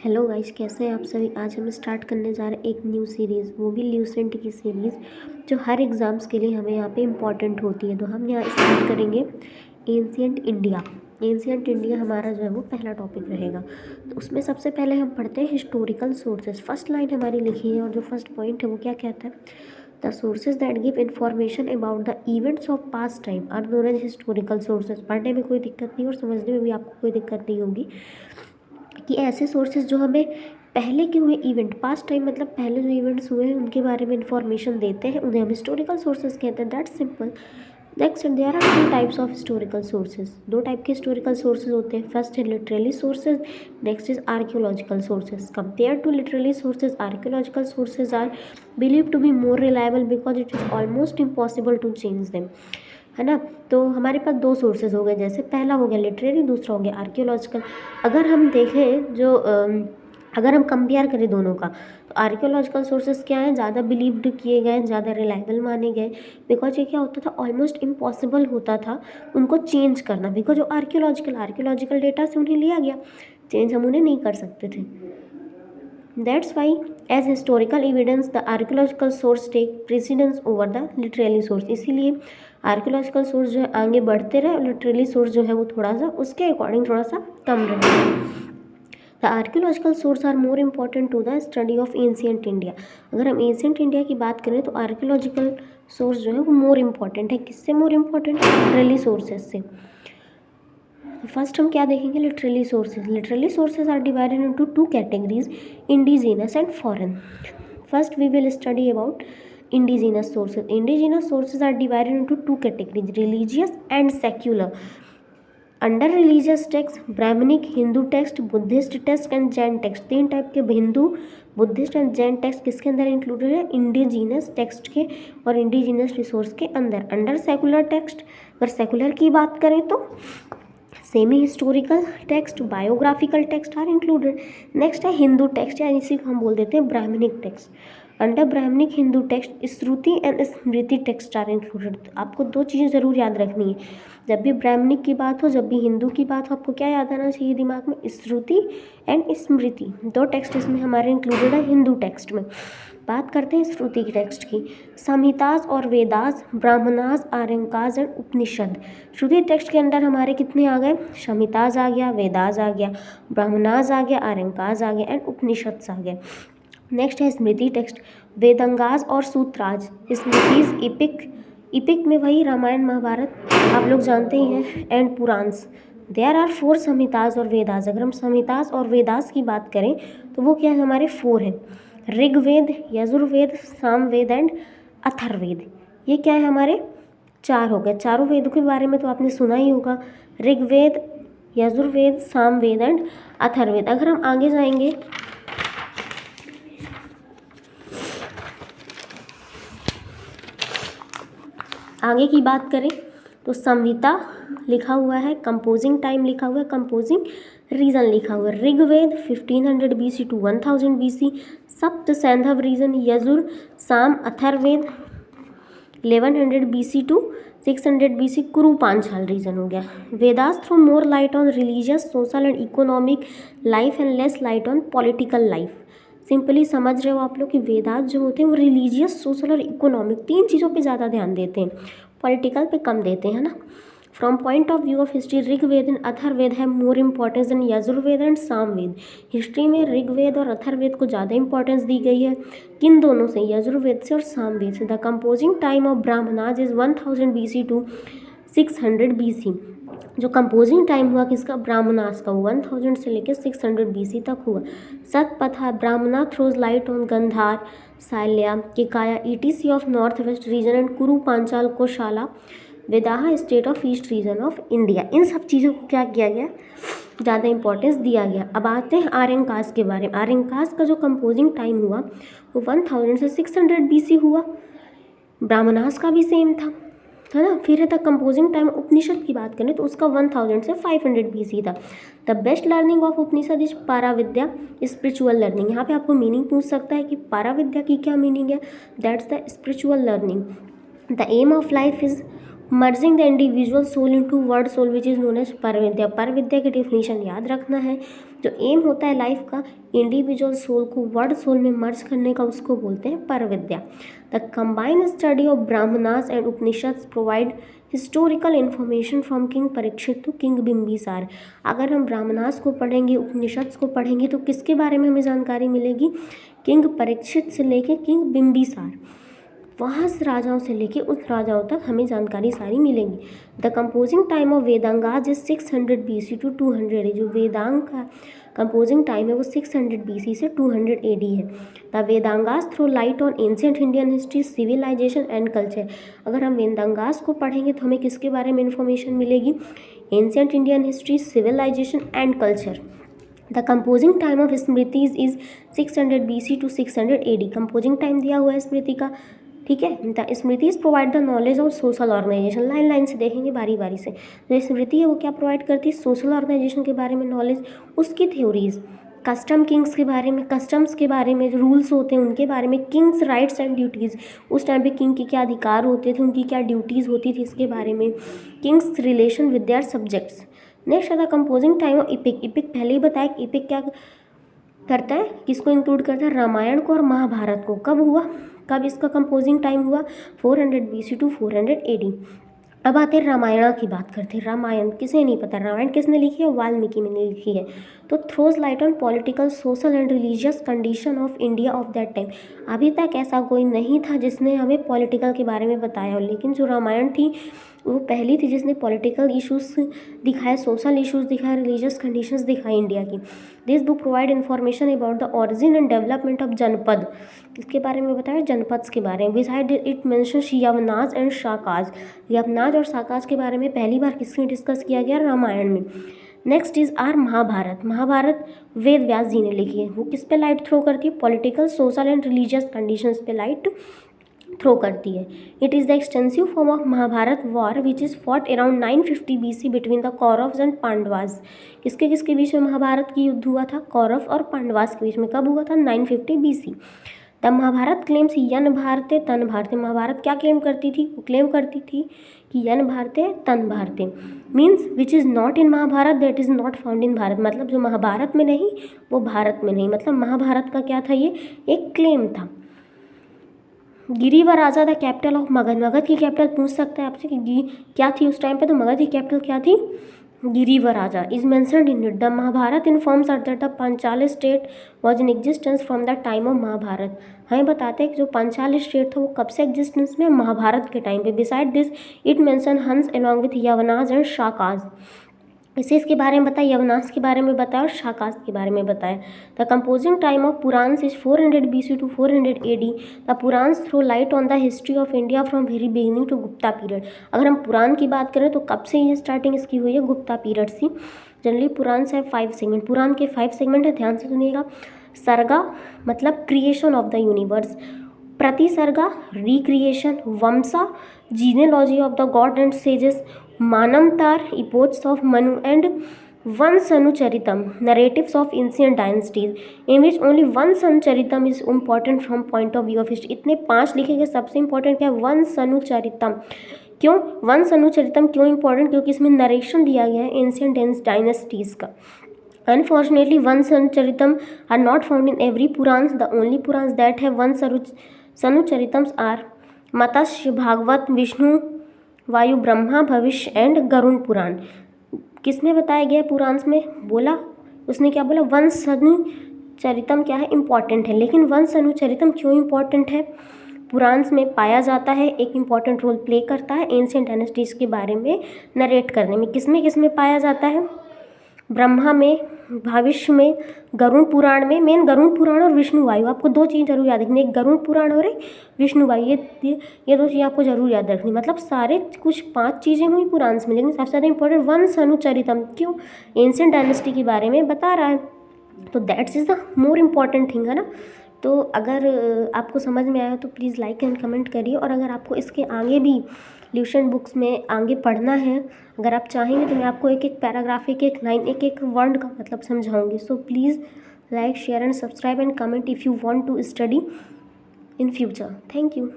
Hello guys, कैसे हैं आप सभी। आज हम स्टार्ट करने जा रहे हैं एक न्यू सीरीज़, वो भी ल्यूसेंट की सीरीज़ जो हर एग्ज़ाम्स के लिए हमें यहाँ पे इम्पॉर्टेंट होती है। तो हम यहाँ स्टार्ट करेंगे एंशिएंट इंडिया। एंशिएंट इंडिया हमारा जो है वो पहला टॉपिक रहेगा। तो उसमें सबसे पहले हम पढ़ते हैं हिस्टोरिकल सोर्सेज। फर्स्ट लाइन हमारी लिखी है और जो फर्स्ट पॉइंट है वो क्या कहता है, the sources that give information about the events of past time are known as historical sources. पढ़ने में कोई दिक्कत नहीं और समझने में भी आपको कोई दिक्कत नहीं होगी कि ऐसे सोर्सेज जो हमें पहले के हुए इवेंट, पास्ट टाइम मतलब पहले जो इवेंट्स हुए हैं उनके बारे में इंफॉर्मेशन देते हैं, उन्हें हम हिस्टोरिकल सोर्सेज कहते हैं। That's simple. Next, there are two types of historical sources. दो टाइप के हिस्टोरिकल सोर्सेज होते हैं। फर्स्ट है literally sources, next is archaeological sources. Compare to literally sources, archaeological sources are believe to be more reliable because it is almost impossible to change them, है ना। तो हमारे पास दो सोर्सेज हो गए, जैसे पहला हो गया लिटरेरी, दूसरा हो गया आर्कियोलॉजिकल। अगर हम देखें जो अगर हम कंपेयर करें दोनों का, तो आर्कियोलॉजिकल सोर्सेज क्या हैं, ज़्यादा बिलीव्ड किए गए, ज़्यादा रिलायबल माने गए। बिकॉज ये क्या होता था, ऑलमोस्ट इम्पॉसिबल होता था उनको चेंज करना, बिकॉज जो आर्कियोलॉजिकल डेटा से उन्हें लिया गया, चेंज हम उन्हें नहीं कर सकते थे। That's why as historical evidence the archaeological source take precedence over the literary source। इसीलिए आर्कियोलॉजिकल सोर्स जो है आगे बढ़ते रहे और लिटरेली सोर्स जो है वो थोड़ा सा उसके अकॉर्डिंग थोड़ा सा कम रहे। The archaeological source are more important to the study of ancient India. अगर हम एंशिएंट इंडिया की बात करें तो आर्कियोलॉजिकल सोर्स जो है वो मोर इम्पॉर्टेंट है। किससे मोर इम्पॉर्टेंट है? लिटरेली सोर्सेज से। फर्स्ट हम क्या देखेंगे, literally sources. Literally sources are divided into two categories, indigenous and foreign. First we will study about indigenous sources. Indigenous sources are divided into two categories, religious and secular. Under religious text Brahmanic, Hindu text, Buddhist text and Jain text. तीन type के Hindu, Buddhist and Jain text किसके अंदर included है? Indigenous text के और indigenous resource के अंदर। Under secular text, अगर सेकुलर की बात करें तो semi historical text, biographical text are included. Next है हिंदू टेक्स्ट, या इसी को हम बोल देते हैं Brahmanic text. Under Brahmanic Hindu text Shruti and Smriti text are included. आपको दो चीज़ें ज़रूर याद रखनी है, जब भी ब्राह्मणिक की बात हो, जब भी हिंदू की बात हो, आपको क्या याद आना चाहिए दिमाग में? श्रुति एंड स्मृति। दो टेक्स्ट इसमें हमारे इंक्लूडेड है हिंदू टेक्स्ट में। बात करते हैं श्रुति की टेक्स्ट की। संहितास और वेदास, ब्राह्मणास, आरंकास एंड उपनिषद। श्रुति टेक्स्ट के अंदर हमारे कितने आ गए? संहितास आ गया, वेदास आ गया, ब्राह्मणास आ गया, आरंकास आ गया एंड उपनिषद आ गया। नेक्स्ट है स्मृति टेक्स्ट, वेदंगास और सूत्राज। स्मृतिज इपिक में वही रामायण महाभारत आप लोग जानते ही हैं, एंड पुराण्स। देयर आर 4 संहितास और वेदास। अगर हम संहितास और वेदास की बात करें तो वो क्या है, हमारे 4 हैं। ऋग्वेद, यजुर्वेद, सामवेद एंड अथर्ववेद। ये क्या है, हमारे 4 हो गए। चारों वेदों के बारे में तो आपने सुना ही होगा, ऋग्वेद, यजुर्वेद, सामवेद एंड अथर्ववेद। अगर हम आगे जाएंगे आगे की बात करें तो संहिता लिखा हुआ है, कंपोजिंग टाइम लिखा हुआ है, कंपोजिंग रीजन लिखा हुआ है। ऋग्वेद 1500 BC टू 1000 BC, सप्त सैंधव रीजन। यजुर साम अथर्ववेद 1100 BC टू 600 BC, कुरु पांचाल रीजन हो गया। Vedas throw more light on religious, social and economic life and less light on political life. Simply समझ रहे हो आप लोग कि वेदास जो होते हैं वो रिलीजियस, सोशल और इकोनॉमिक 3 चीज़ों पे ज़्यादा ध्यान देते हैं, पॉलिटिकल पे कम देते हैं, है ना। From point of view of history, Rigveda and Atharvaveda है more importance than Yajurveda and Samaveda. History में ऋग्वेद और अथर्ववेद को ज़्यादा इंपॉर्टेंस दी गई है। किन दोनों से? यजुर्वेद से और सामवेद से। The composing time of Brahmanas is 1000 BC to 600 BC। जो कंपोजिंग टाइम हुआ किसका? ब्राह्मणास का, 1000 से लेकर 600 BC तक हुआ। Shatapatha Brahmana throws light on Gandhara, Salya, Kekaya, ETC of north west region and Kuru Panchala, Kosala, Videha state of east region of India. इन सब चीज़ों को क्या किया गया? ज़्यादा इंपॉर्टेंस दिया गया। अब आते हैं आर्यनकास के बारे में। आर्यनकास का जो कंपोजिंग टाइम हुआ वो 1000 से 600 BC हुआ। ब्राह्मणास का भी सेम था, है ना। फिर है द कंपोजिंग टाइम। उपनिषद की बात करें तो उसका 1000 से 500 BC था। The best learning of Upanishad is Paravidya, spiritual learning. यहाँ पे आपको मीनिंग पूछ सकता है कि पाराविद्या की क्या मीनिंग है? That's the spiritual learning. The aim of life is merging the individual soul into world soul which is known as Para Vidya. पर विद्या की डेफिनेशन याद रखना है। जो एम होता है लाइफ का इंडिविजुअल सोल को वर्ड सोल में मर्ज करने का, उसको बोलते हैं Para Vidya. The combined study of Brahmanas and Upanishad provide historical information from king Parikshit to king Bimbisara. अगर हम ब्राह्मणास को पढ़ेंगे, उपनिषद को पढ़ेंगे, तो किसके बारे में हमें जानकारी मिलेगी? किंग परीक्षित से लेके किंग बिंबिसार, वहाँ से राजाओं से लेके उस राजाओं तक हमें जानकारी सारी मिलेंगी। The composing time of Vedangas is 600 BC to 200 AD। जो वेदांग का कंपोजिंग टाइम है वो 600 BC से 200 AD है। The Vedangas throw light on ancient Indian history, civilization and culture. अगर हम वेदांगास को पढ़ेंगे तो हमें किसके बारे में इन्फॉर्मेशन मिलेगी? Ancient Indian history, civilization and culture. The composing time of Smritis is 600 BC to 600 AD। Composing time दिया हुआ है स्मृति का, ठीक है। The Smritis provide the knowledge of social organization. Line line से देखेंगे बारी बारी से। जो स्मृति है वो क्या प्रोवाइड करती है? सोशल ऑर्गेनाइजेशन के बारे में नॉलेज, उसकी थ्योरीज, कस्टम किंग्स के बारे में, कस्टम्स के बारे में, जो रूल्स होते हैं उनके बारे में, किंग्स राइट्स एंड ड्यूटीज़, उस टाइम पे किंग के क्या अधिकार होते थे, उनकी क्या ड्यूटीज़ होती थी, इसके बारे में, kings relation with their subjects. Next है the composing time of epic. Epic पहले ही बताया कि इपिक क्या करता है, किसको इंक्लूड करता है? रामायण को और महाभारत को। कब हुआ, कब इसका कंपोजिंग टाइम हुआ? 400 BC टू 400 AD। अब आते हैं रामायण की बात करते हैं। रामायण किसे नहीं पता, रामायण किसने लिखी है? वाल्मीकि ने लिखी है। तो throws light on political, social and religious condition of India of that time. अभी तक ऐसा कोई नहीं था जिसने हमें पॉलिटिकल के बारे में बताया हो, लेकिन जो रामायण थी वो पहली थी जिसने पॉलिटिकल इश्यूज दिखाए, सोशल इश्यूज दिखाए, रिलीजियस कंडीशंस दिखाई इंडिया की। This book provide information about the origin and development of Janapada. इसके बारे में बताया, जनपद के बारे में। Beside it mentions Yavanas and Shakas. Yavanas और शाकाज के बारे में पहली बार किसमें डिस्कस किया गया? रामायण में। Next is are Mahabharata. Mahabharata Ved Vyas ji ने लिखी है। वो किस पे लाइट थ्रो करती है? Political, social and religious conditions पे लाइट थ्रो करती है। It is the extensive form of Mahabharata war which is fought around 950 BC between the Kauravas and Pandavas. किसके किसके बीच में महाभारत की युद्ध हुआ था? कौरव और पांडवास के बीच में। कब हुआ था? 950 BC। द महाभारत क्लेम्स यन भारते तन भारते। महाभारत क्या क्लेम करती थी? वो क्लेम करती थी कि यन भारते तन भारते, means which is not in Mahabharata that is not found in Bharat. मतलब जो महाभारत में नहीं वो भारत में नहीं। मतलब महाभारत का क्या था? ये एक क्लेम था। Girivraja the capital of Magadha. Magadha की कैपिटल पूछ सकता है आपसे कि क्या थी उस टाइम पे, तो मगध की कैपिटल क्या थी? Girivraja is mentioned in it. The Mahabharata informs that the Panchala state was in existence from the time of Mahabharata. हमें बताते हैं कि जो पांचाल स्टेट था वो कब से एग्जिस्टेंस में? महाभारत के टाइम पे। बिसाइड दिस इट मेंशन हंस अलॉन्ग विथ यवनाज एंड शाकाज। इसे इसके बारे में बताया, यवनास के बारे में बताया और शाकास के बारे में बताया। The composing time of Puranas is 400 BC to 400 AD। The Puranas throw light on the history of India from very beginning to Gupta period. अगर हम पुराण की बात करें तो कब से ये स्टार्टिंग इसकी हुई है? गुप्ता पीरियड से। जनरली पुरान्स है 5 सेगमेंट। पुराण के 5 सेगमेंट है, ध्यान से सुनिएगा। सर्गा मतलब creation of the universe, pratisarga recreation, vamsha genealogy of the god and sages, manvantara epochs of Manu and vamshanucharitam narratives of ancient dynasties in which only vamshanucharitam is important from point of view of history. इतने 5 लिखे गए, सबसे इंपॉर्टेंट क्या है? वंशनुचरितम। क्यों वंशनुचरितम क्यों इंपॉर्टेंट? क्योंकि इसमें नरेशन दिया गया है एंशिएंट डायनेस्टीज का। Unfortunately, Vansanucharitam are not found in every Purans. The only Purans that have Vansanucharitams are Matsya, Bhagavata, Vishnu, Vayu, Brahma, भविष्य एंड गरुण पुराण। किसमें बताया गया पुराण में? बोला उसने, क्या बोला? वंशनुचरितम क्या है? इम्पॉर्टेंट है। लेकिन वंशनुचरितम क्यों इम्पॉर्टेंट है? पुराण में पाया जाता है, एक इम्पॉर्टेंट रोल प्ले करता है एंशिएंट डायनेस्टीज के बारे में नरेट करने में। किसमें पाया जाता है? ब्रह्मा में, भविष्य में, गरुड़ पुराण में। मेन गरुड़ पुराण और विष्णु वायु, आपको 2 चीज़ जरूर याद रखनी, एक गरुड़ पुराण और एक विष्णु वायु। ये 2 चीज़ आपको जरूर याद रखनी। मतलब सारे कुछ 5 चीज़ें हुई पुराण में, लेकिन सबसे ज़्यादा इंपॉर्टेंट वंशनुचरितम। क्यों? एंशिएंट डायनेस्टी के बारे में बता रहा है, तो that's is the more important thing, है ना। तो अगर आपको समझ में आया तो प्लीज़ लाइक एंड कमेंट करिए। और अगर आपको इसके आगे भी ल्यूसेंट बुक्स में आगे पढ़ना है, अगर आप चाहेंगे तो मैं आपको एक एक पैराग्राफ, एक एक लाइन, एक एक वर्ड का मतलब समझाऊंगी। So please like, share and subscribe and comment if you want to study in future. Thank you.